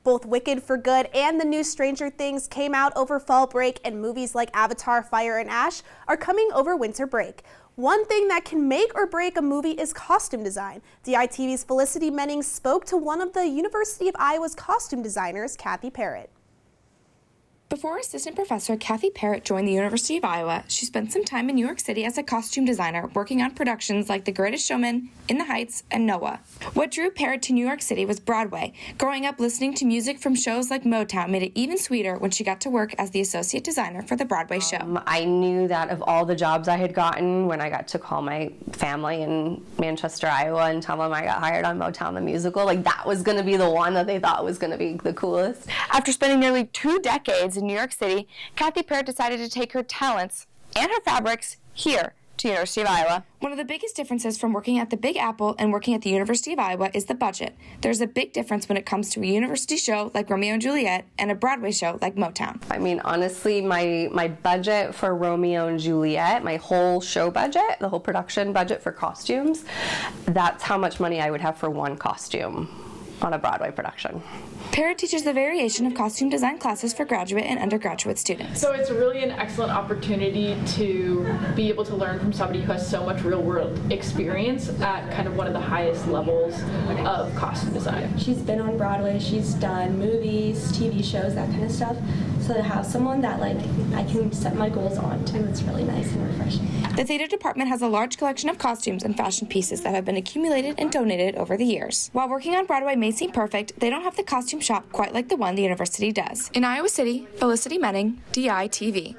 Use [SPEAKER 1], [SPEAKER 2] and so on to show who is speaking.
[SPEAKER 1] Both Wicked for Good and the new Stranger Things came out over fall break, and movies like Avatar, Fire and Ash are coming over winter break. One thing that can make or break a movie is costume design. DITV's Felicity Menning spoke to one of the University of Iowa's costume designers, Cathy Parrott.
[SPEAKER 2] Before assistant professor Cathy Parrott joined the University of Iowa, she spent some time in New York City as a costume designer, working on productions like The Greatest Showman, In the Heights, and Noah. What drew Parrott to New York City was Broadway. Growing up listening to music from shows like Motown made it even sweeter when she got to work as the associate designer for the Broadway show.
[SPEAKER 3] I knew that of all the jobs I had gotten, when I got to call my family in Manchester, Iowa, and tell them I got hired on Motown the musical, like that was going to be the one that they thought was going to be the coolest.
[SPEAKER 4] After spending nearly 2 decades in New York City, Cathy Parrott decided to take her talents and her fabrics here to University of Iowa.
[SPEAKER 2] One of the biggest differences from working at the Big Apple and working at the University of Iowa is the budget. There's a big difference when it comes to a university show like Romeo and Juliet and a Broadway show like Motown.
[SPEAKER 3] I mean, honestly, my budget for Romeo and Juliet, my whole show budget, the whole production budget for costumes, that's how much money I would have for one costume on a Broadway production.
[SPEAKER 2] Parrott teaches the variation of costume design classes for graduate and undergraduate students.
[SPEAKER 5] So it's really an excellent opportunity to be able to learn from somebody who has so much real-world experience at kind of one of the highest levels of costume design.
[SPEAKER 6] She's been on Broadway, she's done movies, TV shows, that kind of stuff. So to have someone that I can set my goals on to, it's really nice and refreshing.
[SPEAKER 2] The theater department has a large collection of costumes and fashion pieces that have been accumulated and donated over the years. While working on Broadway may seem perfect, they don't have the costume shop quite like the one the university does. In Iowa City, Felicity Menning, DITV.